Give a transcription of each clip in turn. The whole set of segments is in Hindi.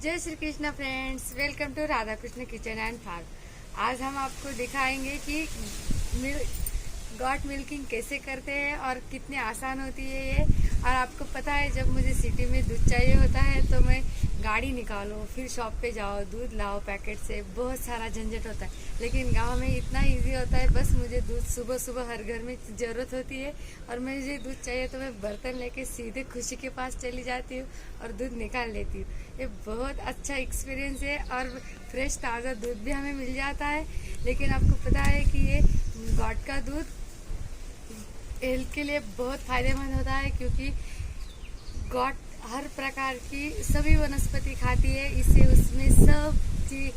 जय Shri Krishna friends, welcome to Radha Krishna kitchen and farm. आज हम आपको दिखाएंगे कि गॉट मिल्किंग कैसे करते हैं और कितनी आसान होती है ये। और आपको पता है, जब मुझे सिटी में दूध चाहिए होता है तो मैं गाड़ी निकालो, फिर शॉप पे जाओ, दूध लाओ पैकेट से, बहुत सारा झंझट होता है। लेकिन गांव में इतना इजी होता है, बस मुझे दूध सुबह सुबह हर घर में ज़रूरत होती है और मुझे दूध चाहिए तो मैं बर्तन लेके सीधे खुशी के पास चली जाती हूँ और दूध निकाल लेती हूँ। ये बहुत अच्छा एक्सपीरियंस है और फ्रेश ताज़ा दूध भी हमें मिल जाता है। लेकिन आपको पता है कि ये गॉट का दूध हेल्थ के लिए बहुत फायदेमंद होता है, क्योंकि गॉट हर प्रकार की सभी वनस्पति खाती है। इससे उसमें सब चीज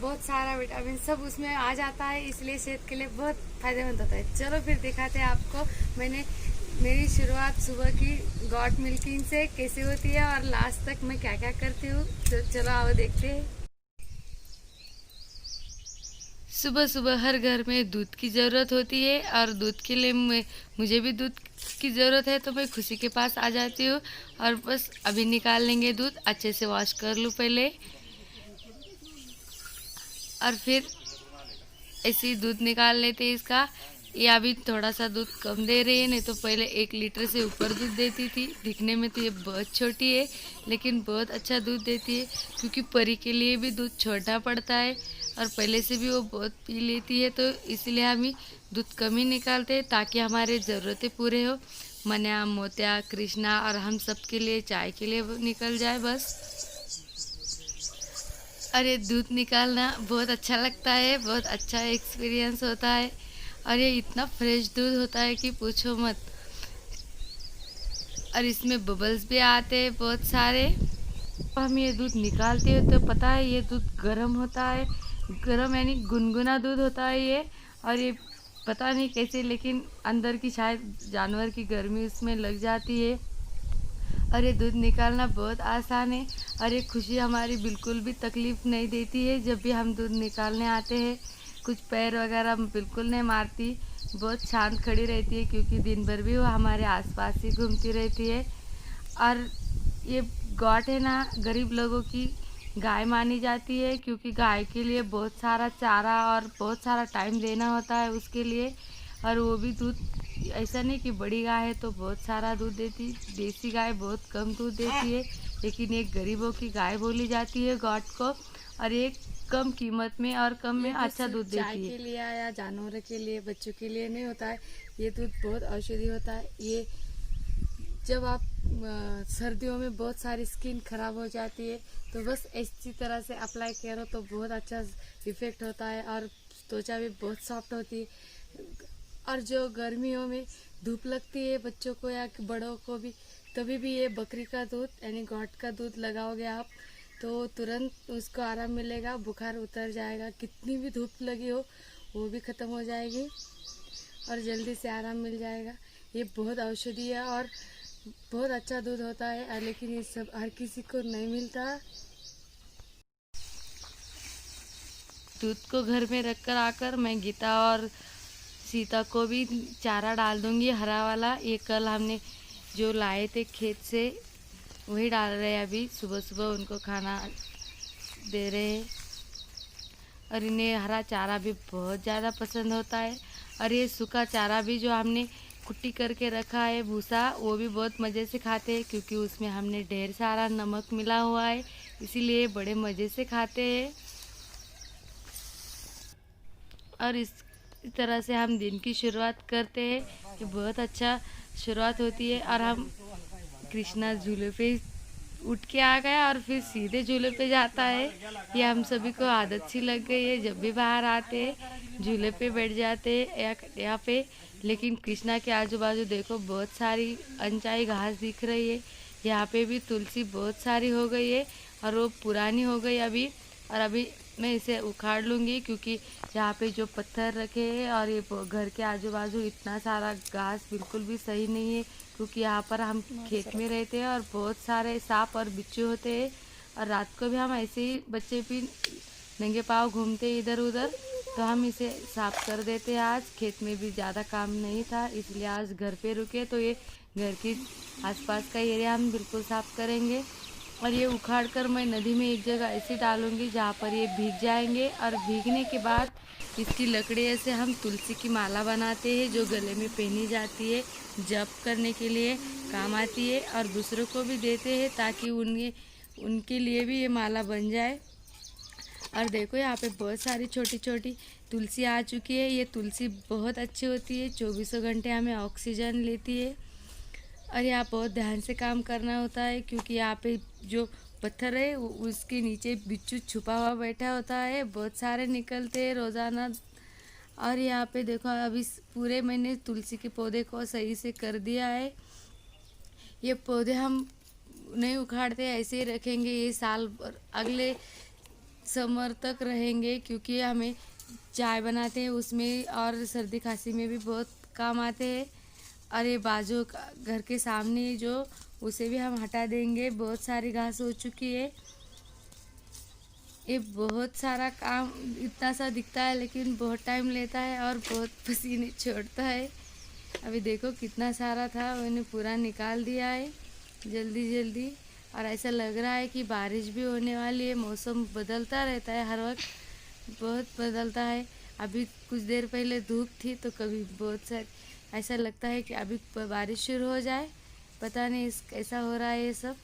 बहुत सारा विटामिन सब उसमें आ जाता है, इसलिए सेहत के लिए बहुत फायदेमंद होता है। चलो फिर दिखाते हैं आपको मैंने मेरी शुरुआत सुबह की गॉट मिल्किंग से कैसे होती है और लास्ट तक मैं क्या क्या करती हूँ। तो चलो आओ देखते हैं। सुबह सुबह हर घर में दूध की ज़रूरत होती है और दूध के लिए मुझे भी दूध की ज़रूरत है, तो मैं खुशी के पास आ जाती हूँ और बस अभी निकाल लेंगे दूध। अच्छे से वॉश कर लूँ पहले और फिर ऐसे ही दूध निकाल लेते हैं इसका। ये अभी थोड़ा सा दूध कम दे रही है, नहीं तो पहले 1 लीटर से ऊपर दूध देती थी। दिखने में तो ये बहुत छोटी है लेकिन बहुत अच्छा दूध देती है, क्योंकि परी के लिए भी दूध छोटा पड़ता है और पहले से भी वो बहुत पी लेती है, तो इसलिए हम दूध कम ही निकालते हैं ताकि हमारे ज़रूरतें पूरे हो। मन्या, मोतिया, कृष्णा और हम सब के लिए चाय के लिए निकल जाए बस। अरे दूध निकालना बहुत अच्छा लगता है, बहुत अच्छा एक्सपीरियंस होता है और ये इतना फ्रेश दूध होता है कि पूछो मत। और इसमें बबल्स भी आते हैं बहुत सारे। हम ये दूध निकालते हैं तो पता है ये दूध गर्म होता है, गर्म यानी गुनगुना दूध होता है ये। और ये पता नहीं कैसे, लेकिन अंदर की शायद जानवर की गर्मी उसमें लग जाती है और ये दूध निकालना बहुत आसान है। और ये खुशी हमारी बिल्कुल भी तकलीफ़ नहीं देती है जब भी हम दूध निकालने आते हैं। कुछ पैर वगैरह बिल्कुल नहीं मारती, बहुत शांत खड़ी रहती है, क्योंकि दिन भर भी वो हमारे आसपास ही घूमती रहती है। और ये गॉट है ना, गरीब लोगों की गाय मानी जाती है, क्योंकि गाय के लिए बहुत सारा चारा और बहुत सारा टाइम देना होता है उसके लिए। और वो भी दूध ऐसा नहीं कि बड़ी गाय है तो बहुत सारा दूध देती, देसी गाय बहुत कम दूध देती है, लेकिन एक गरीबों की गाय बोली जाती है गॉट को। और एक कम कीमत में और कम में अच्छा दूध देती है। चाय के लिए या जानवरों के लिए, बच्चों के लिए नहीं होता है। ये दूध बहुत औषधि होता है। ये जब आप सर्दियों में बहुत सारी स्किन खराब हो जाती है तो बस इसी तरह से अप्लाई करो तो बहुत अच्छा इफेक्ट होता है और त्वचा भी बहुत सॉफ्ट होती है। और जो गर्मियों में धूप लगती है बच्चों को या बड़ों को भी, तभी भी ये बकरी का दूध यानी गॉट का दूध लगाओगे आप तो तुरंत उसको आराम मिलेगा, बुखार उतर जाएगा। कितनी भी धूप लगी हो वो भी ख़त्म हो जाएगी और जल्दी से आराम मिल जाएगा। ये बहुत औषधि है और बहुत अच्छा दूध होता है, लेकिन ये सब हर किसी को नहीं मिलता। दूध को घर में रख कर आकर मैं गीता और सीता को भी चारा डाल दूंगी, हरा वाला। ये कल हमने जो लाए थे खेत से वही डाल रहे हैं अभी। सुबह सुबह उनको खाना दे रहे हैं और इन्हें हरा चारा भी बहुत ज़्यादा पसंद होता है। और ये सूखा चारा भी जो हमने कुट्टी करके रखा है भूसा, वो भी बहुत मज़े से खाते हैं, क्योंकि उसमें हमने ढेर सारा नमक मिला हुआ है, इसीलिए बड़े मज़े से खाते हैं। और इस तरह से हम दिन की शुरुआत करते हैं, ये बहुत अच्छा शुरुआत होती है। और हम कृष्णा झूले पे उठ के आ गया और फिर सीधे झूले पे जाता है। ये हम सभी को आदत सी लग गई है, जब भी बाहर आते हैं झूले पे बैठ जाते हैं यहाँ पे। लेकिन कृष्णा के आजू बाजू देखो बहुत सारी अनचाही घास दिख रही है। यहाँ पे भी तुलसी बहुत सारी हो गई है और वो पुरानी हो गई अभी। और अभी मैं इसे उखाड़ लूँगी, क्योंकि यहाँ पे जो पत्थर रखे हैं और ये घर के आजू बाजू इतना सारा घास बिल्कुल भी सही नहीं है, क्योंकि यहाँ पर हम खेत में रहते हैं और बहुत सारे सांप और बिच्छू होते हैं। और रात को भी हम ऐसे ही बच्चे भी नंगे पाँव घूमते इधर उधर, तो हम इसे साफ कर देते हैं। आज खेत में भी ज़्यादा काम नहीं था, इसलिए आज घर पे रुके, तो ये घर की आसपास का एरिया हम बिल्कुल साफ करेंगे। और ये उखाड़ कर मैं नदी में एक जगह ऐसे डालूंगी जहाँ पर ये भीग जाएंगे। और भीगने के बाद इसकी लकड़ियों से हम तुलसी की माला बनाते हैं, जो गले में पहनी जाती है, जप करने के लिए काम आती है। और दूसरों को भी देते हैं ताकि उनके लिए भी ये माला बन जाए। और देखो यहाँ पे बहुत सारी छोटी छोटी तुलसी आ चुकी है। ये तुलसी बहुत अच्छी होती है, 24 घंटे हमें ऑक्सीजन लेती है। और यहाँ बहुत ध्यान से काम करना होता है, क्योंकि यहाँ पे जो पत्थर है उसके नीचे बिच्छू छुपा हुआ बैठा होता है, बहुत सारे निकलते हैं रोज़ाना। और यहाँ पे देखो अभी पूरे मैंने तुलसी के पौधे को सही से कर दिया है। ये पौधे हम नहीं उखाड़ते, ऐसे ही रखेंगे, ये साल भर अगले समर तक रहेंगे, क्योंकि हमें चाय बनाते हैं उसमें और सर्दी खांसी में भी बहुत काम आते हैं। और ये बाजू घर के सामने जो उसे भी हम हटा देंगे, बहुत सारी घास हो चुकी है। ये बहुत सारा काम इतना सा दिखता है लेकिन बहुत टाइम लेता है और बहुत पसीने छोड़ता है। अभी देखो कितना सारा था, मैंने पूरा निकाल दिया है जल्दी जल्दी। और ऐसा लग रहा है कि बारिश भी होने वाली है, मौसम बदलता रहता है हर वक्त, बहुत बदलता है। अभी कुछ देर पहले धूप थी तो कभी बहुत सारी, ऐसा लगता है कि अभी बारिश शुरू हो जाए, पता नहीं कैसा हो रहा है ये सब।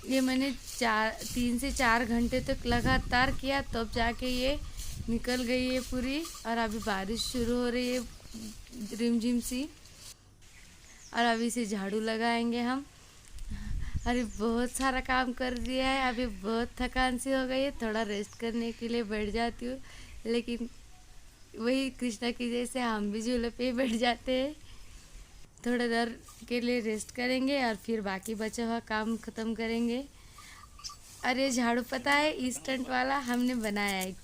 ये मैंने 3 से 4 घंटे तक लगातार किया, तब जाके ये निकल गई है पूरी। और अभी बारिश शुरू हो रही है रिमझिम सी। और अभी से झाड़ू लगाएंगे हम। अरे बहुत सारा काम कर दिया है, अभी बहुत थकान सी हो गई है, थोड़ा रेस्ट करने के लिए बैठ जाती हूँ। लेकिन वही कृष्णा की जैसे हम भी झूले पे ही बैठ जाते हैं। थोड़ा देर के लिए रेस्ट करेंगे और फिर बाकी बचा हुआ काम ख़त्म करेंगे। अरे झाड़ू पता है इंस्टेंट वाला हमने बनाया है,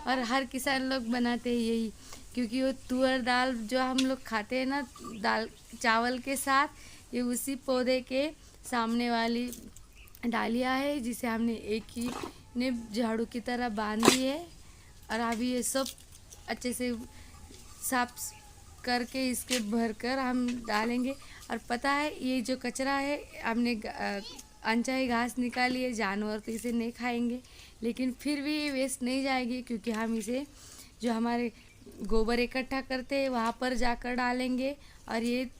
और हर किसान लोग बनाते हैं यही, क्योंकि वो तुअर दाल जो हम लोग खाते हैं ना, दाल चावल के साथ, ये उसी पौधे के सामने वाली डालियाँ है, जिसे हमने एक ही ने झाड़ू की तरह बांध दी है। और अभी ये सब अच्छे से साफ करके इसके भरकर हम डालेंगे। और पता है ये जो कचरा है, हमने अनचाही घास निकाली है, जानवर तो इसे नहीं खाएंगे, लेकिन फिर भी ये वेस्ट नहीं जाएगी, क्योंकि हम इसे जो हमारे गोबर इकट्ठा करते हैं वहाँ पर जाकर डालेंगे। और ये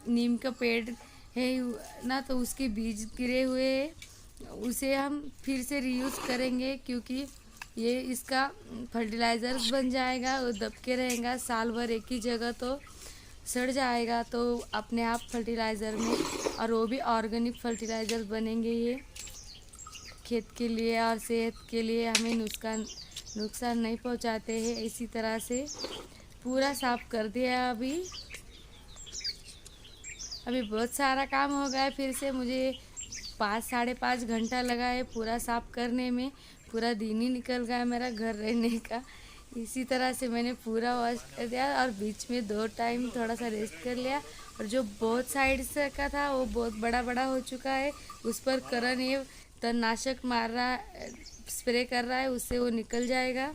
नीम का पेड़ है ना, तो उसके बीज गिरे हुए हैं, उसे हम फिर से रीयूज़ करेंगे, क्योंकि ये इसका फर्टिलाइज़र बन जाएगा, वो दब के रहेगा साल भर एक ही जगह, तो सड़ जाएगा तो अपने आप फर्टिलाइज़र में, और वो भी ऑर्गेनिक फर्टिलाइज़र बनेंगे। ये खेत के लिए और सेहत के लिए हमें नुकसान नहीं पहुंचाते हैं। इसी तरह से पूरा साफ कर दिया। अभी बहुत सारा काम हो गया है, फिर से मुझे 5-5.5 घंटा लगा है पूरा साफ करने में, पूरा दिन ही निकल गया मेरा घर रहने का। इसी तरह से मैंने पूरा वॉश कर दिया और बीच में 2 टाइम थोड़ा सा रेस्ट कर लिया। और जो बहुत साइड से का था वो बहुत बड़ा बड़ा हो चुका है, उस पर करण ये तणनाशक मार रहा, स्प्रे कर रहा है, उससे वो निकल जाएगा,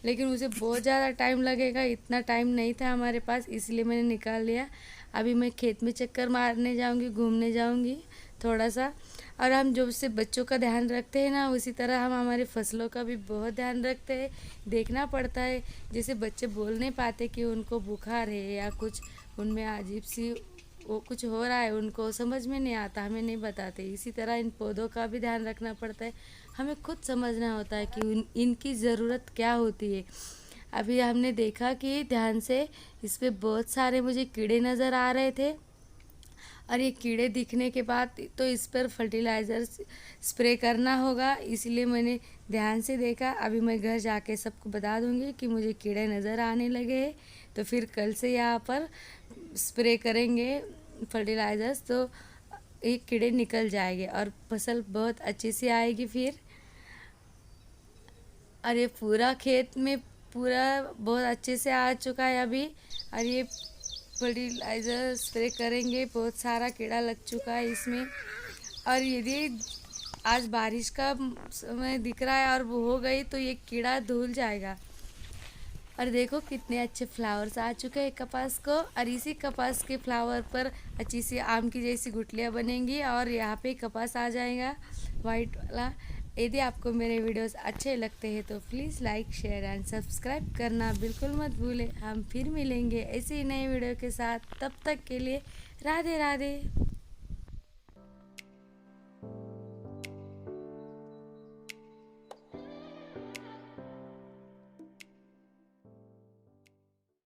लेकिन उसे बहुत ज़्यादा टाइम लगेगा, इतना टाइम नहीं था हमारे पास, इसलिए मैंने निकाल लिया। अभी मैं खेत में चक्कर मारने जाऊंगी, घूमने जाऊंगी थोड़ा सा। और हम जो उससे बच्चों का ध्यान रखते हैं ना, उसी तरह हम हमारे फसलों का भी बहुत ध्यान रखते हैं, देखना पड़ता है। जैसे बच्चे बोल नहीं पाते कि उनको बुखार है या कुछ उनमें अजीब सी वो कुछ हो रहा है, उनको समझ में नहीं आता, हमें नहीं बताते। इसी तरह इन पौधों का भी ध्यान रखना पड़ता है, हमें खुद समझना होता है कि इनकी ज़रूरत क्या होती है। अभी हमने देखा कि ध्यान से इस पर बहुत सारे मुझे कीड़े नज़र आ रहे थे, और ये कीड़े दिखने के बाद तो इस पर फर्टिलाइज़र स्प्रे करना होगा, इसलिए मैंने ध्यान से देखा। अभी मैं घर जाके सबको बता दूंगी कि मुझे कीड़े नज़र आने लगे हैं, तो फिर कल से यहाँ पर स्प्रे करेंगे फर्टिलाइज़र्स, तो ये कीड़े निकल जाएंगे और फसल बहुत अच्छी से आएगी फिर। और ये पूरा खेत में पूरा बहुत अच्छे से आ चुका है अभी, और ये फर्टिलाइज़र स्प्रे करेंगे, बहुत सारा कीड़ा लग चुका है इसमें। और यदि आज बारिश का समय दिख रहा है और वो हो गई तो ये कीड़ा धुल जाएगा। और देखो कितने अच्छे फ्लावर्स आ चुके हैं कपास को, और इसी कपास के फ्लावर पर अच्छी सी आम की जैसी गुठलियाँ बनेंगी और यहाँ पे कपास आ जाएगा वाइट वाला। यदि आपको मेरे वीडियोस अच्छे लगते हैं तो please like share and subscribe करना बिल्कुल मत भूलें। हम फिर मिलेंगे ऐसे ही नए वीडियो के साथ, तब तक के लिए राधे राधे।